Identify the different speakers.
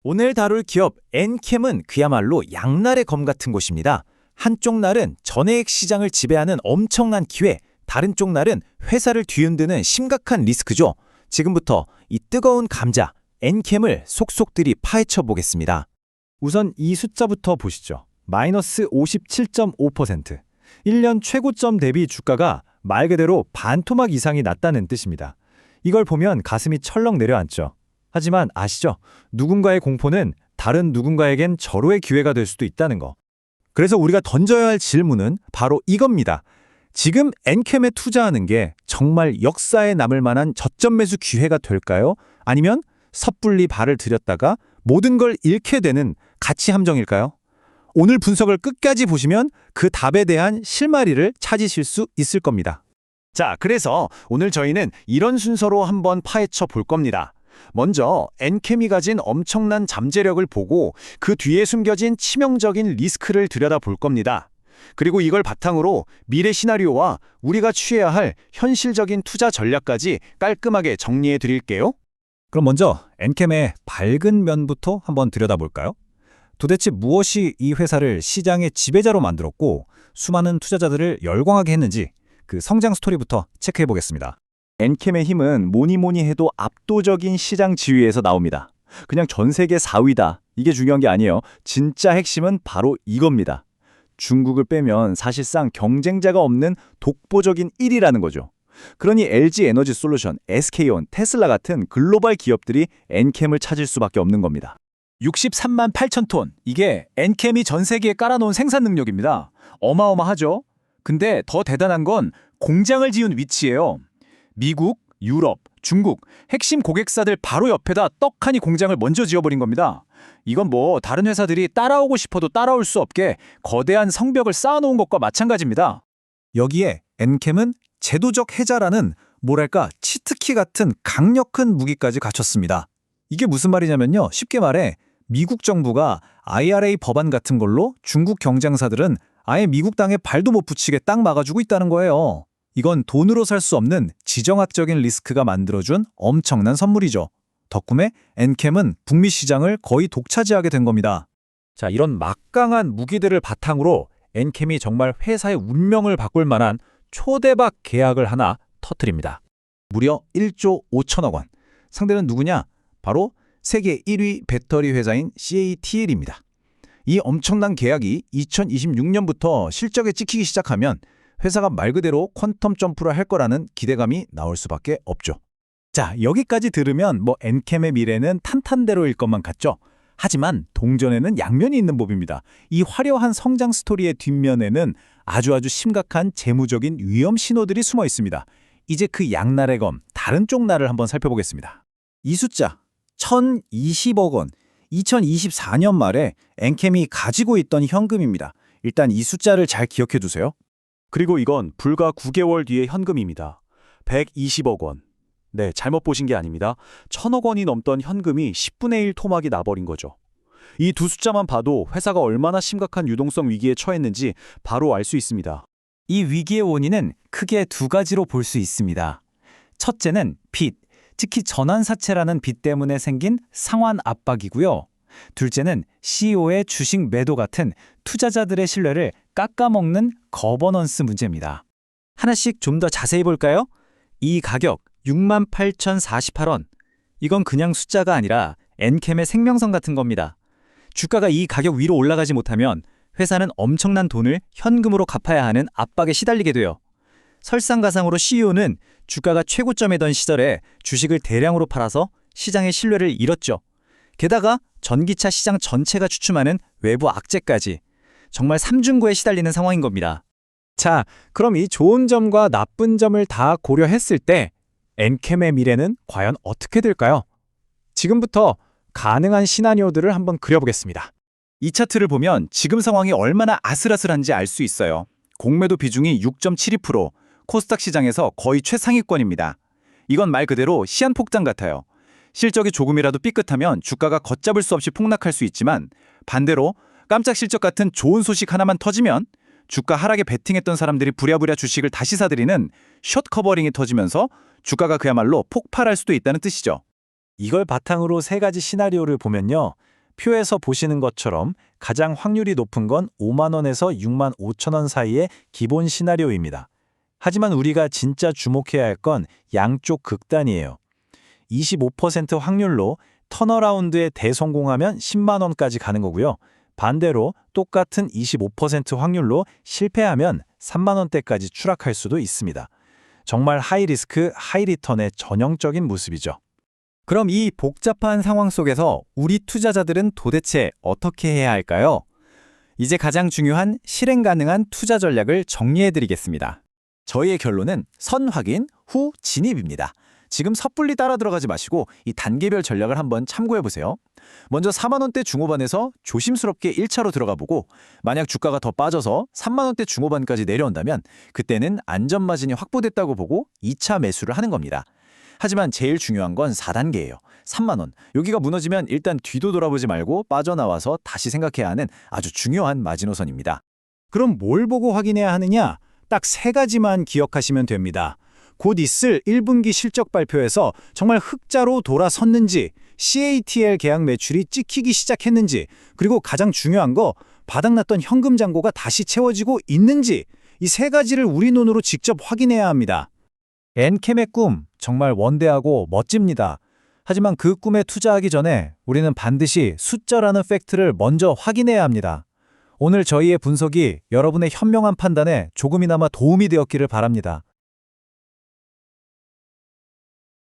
Speaker 1: 오늘 다룰 기업 엔캠은 그야말로 양날의 검 같은 곳입니다. 한쪽 날은 전해액 시장을 지배하는 엄청난 기회, 다른 쪽 날은 회사를 뒤흔드는 심각한 리스크죠. 지금부터 이 뜨거운 감자, 엔캠을 속속들이 파헤쳐 보겠습니다.
Speaker 2: 우선 이 숫자부터 보시죠. 마이너스 57.5%. 1년 최고점 대비 주가가 말 그대로 반토막 이상이 났다는 뜻입니다. 이걸 보면 가슴이 철렁 내려앉죠. 하지만 아시죠? 누군가의 공포는 다른 누군가에겐 절호의 기회가 될 수도 있다는 거.
Speaker 1: 그래서 우리가 던져야 할 질문은 바로 이겁니다. 지금 엔캠에 투자하는 게 정말 역사에 남을 만한 저점 매수 기회가 될까요? 아니면 섣불리 발을 들였다가 모든 걸 잃게 되는 가치 함정일까요? 오늘 분석을 끝까지 보시면 그 답에 대한 실마리를 찾으실 수 있을 겁니다.
Speaker 3: 자, 그래서 오늘 저희는 이런 순서로 한번 파헤쳐 볼 겁니다. 먼저 엔캠이 가진 엄청난 잠재력을 보고 그 뒤에 숨겨진 치명적인 리스크를 들여다볼 겁니다. 그리고 이걸 바탕으로 미래 시나리오와 우리가 취해야 할 현실적인 투자 전략까지 깔끔하게 정리해 드릴게요.
Speaker 2: 그럼 먼저 엔캠의 밝은 면부터 한번 들여다볼까요? 도대체 무엇이 이 회사를 시장의 지배자로 만들었고 수많은 투자자들을 열광하게 했는지 그 성장 스토리부터 체크해 보겠습니다.
Speaker 4: 엔캠의 힘은 뭐니 해도 압도적인 시장 지위에서 나옵니다. 그냥 전 세계 4위다. 이게 중요한 게 아니에요. 진짜 핵심은 바로 이겁니다. 중국을 빼면 사실상 경쟁자가 없는 독보적인 1위라는 거죠. 그러니 LG 에너지 솔루션, SK온, 테슬라 같은 글로벌 기업들이 엔캠을 찾을 수밖에 없는 겁니다.
Speaker 2: 63만 8천 톤. 이게 엔캠이 전 세계에 깔아놓은 생산 능력입니다. 어마어마하죠? 근데 더 대단한 건 공장을 지은 위치예요. 미국, 유럽, 중국, 핵심 고객사들 바로 옆에다 떡하니 공장을 먼저 지어버린 겁니다. 이건 뭐 다른 회사들이 따라오고 싶어도 따라올 수 없게 거대한 성벽을 쌓아놓은 것과 마찬가지입니다.
Speaker 1: 여기에 엔캠은 제도적 해자라는 뭐랄까 치트키 같은 강력한 무기까지 갖췄습니다.
Speaker 2: 이게 무슨 말이냐면요. 쉽게 말해 미국 정부가 IRA 법안 같은 걸로 중국 경쟁사들은 아예 미국 땅에 발도 못 붙이게 딱 막아주고 있다는 거예요. 이건 돈으로 살 수 없는 지정학적인 리스크가 만들어준 엄청난 선물이죠. 덕분에 엔캠은 북미 시장을 거의 독차지하게 된 겁니다.
Speaker 1: 자, 이런 막강한 무기들을 바탕으로 엔캠이 정말 회사의 운명을 바꿀 만한 초대박 계약을 하나 터뜨립니다. 무려 1조 5천억 원. 상대는 누구냐? 바로 세계 1위 배터리 회사인 CATL입니다. 이 엄청난 계약이 2026년부터 실적에 찍히기 시작하면 회사가 말 그대로 퀀텀 점프를 할 거라는 기대감이 나올 수밖에 없죠.
Speaker 2: 자, 여기까지 들으면 엔캠의 미래는 탄탄대로일 것만 같죠? 하지만 동전에는 양면이 있는 법입니다. 이 화려한 성장 스토리의 뒷면에는 아주 심각한 재무적인 위험 신호들이 숨어 있습니다. 이제 그 양날의 검, 다른 쪽 날을 한번 살펴보겠습니다.
Speaker 1: 이 숫자 1,020억 원, 2024년 말에 엔캠이 가지고 있던 현금입니다. 일단 이 숫자를 잘 기억해 두세요.
Speaker 3: 그리고 이건 불과 9개월 뒤의 현금입니다. 120억 원. 네, 잘못 보신 게 아닙니다. 1,000억 원이 넘던 현금이 10분의 1 토막이 나버린 거죠. 이 두 숫자만 봐도 회사가 얼마나 심각한 유동성 위기에 처했는지 바로 알 수 있습니다.
Speaker 2: 이 위기의 원인은 크게 두 가지로 볼 수 있습니다. 첫째는 빚, 특히 전환사채라는 빚 때문에 생긴 상환 압박이고요. 둘째는 CEO의 주식 매도 같은 투자자들의 신뢰를 깎아먹는 거버넌스 문제입니다.
Speaker 1: 하나씩 좀 더 자세히 볼까요? 이 가격 68,048원. 이건 그냥 숫자가 아니라 엔캠의 생명선 같은 겁니다. 주가가 이 가격 위로 올라가지 못하면 회사는 엄청난 돈을 현금으로 갚아야 하는 압박에 시달리게 돼요. 설상가상으로 CEO는 주가가 최고점이던 시절에 주식을 대량으로 팔아서 시장의 신뢰를 잃었죠. 게다가 전기차 시장 전체가 추춤하는 외부 악재까지 정말 삼중고에 시달리는 상황인 겁니다.
Speaker 2: 자, 그럼 이 좋은 점과 나쁜 점을 다 고려했을 때 엔캠의 미래는 과연 어떻게 될까요? 지금부터 가능한 시나리오들을 한번 그려보겠습니다.
Speaker 1: 이 차트를 보면 지금 상황이 얼마나 아슬아슬한지 알 수 있어요. 공매도 비중이 6.72%, 코스닥 시장에서 거의 최상위권입니다. 이건 말 그대로 시한폭탄 같아요. 실적이 조금이라도 삐끗하면 주가가 걷잡을 수 없이 폭락할 수 있지만 반대로 깜짝 실적 같은 좋은 소식 하나만 터지면 주가 하락에 베팅했던 사람들이 부랴부랴 주식을 다시 사들이는 숏 커버링이 터지면서 주가가 그야말로 폭발할 수도 있다는 뜻이죠.
Speaker 2: 이걸 바탕으로 세 가지 시나리오를 보면요. 표에서 보시는 것처럼 가장 확률이 높은 건 5만 원에서 6만 5천 원 사이의 기본 시나리오입니다. 하지만 우리가 진짜 주목해야 할 건 양쪽 극단이에요. 25% 확률로 턴어라운드에 대성공하면 10만 원까지 가는 거고요. 반대로 똑같은 25% 확률로 실패하면 3만 원대까지 추락할 수도 있습니다. 정말 하이리스크, 하이리턴의 전형적인 모습이죠.
Speaker 1: 그럼 이 복잡한 상황 속에서 우리 투자자들은 도대체 어떻게 해야 할까요? 이제 가장 중요한 실행 가능한 투자 전략을 정리해드리겠습니다.
Speaker 2: 저희의 결론은 선 확인 후 진입입니다. 지금 섣불리 따라 들어가지 마시고 이 단계별 전략을 한번 참고해 보세요. 먼저 4만 원대 중후반에서 조심스럽게 1차로 들어가 보고 만약 주가가 더 빠져서 3만 원대 중후반까지 내려온다면 그때는 안전 마진이 확보됐다고 보고 2차 매수를 하는 겁니다. 하지만 제일 중요한 건 4단계예요. 3만 원. 여기가 무너지면 일단 뒤도 돌아보지 말고 빠져나와서 다시 생각해야 하는 아주 중요한 마지노선입니다.
Speaker 4: 그럼 뭘 보고 확인해야 하느냐? 딱 3가지만 기억하시면 됩니다. 곧 있을 1분기 실적 발표에서 정말 흑자로 돌아섰는지, CATL 계약 매출이 찍히기 시작했는지, 그리고 가장 중요한 거 바닥났던 현금 잔고가 다시 채워지고 있는지, 이 3가지를 우리 눈으로 직접 확인해야 합니다. 엔캠의 꿈 정말 원대하고 멋집니다. 하지만 그 꿈에 투자하기 전에 우리는 반드시 숫자라는 팩트를 먼저 확인해야 합니다. 오늘 저희의 분석이 여러분의 현명한 판단에 조금이나마 도움이 되었기를 바랍니다.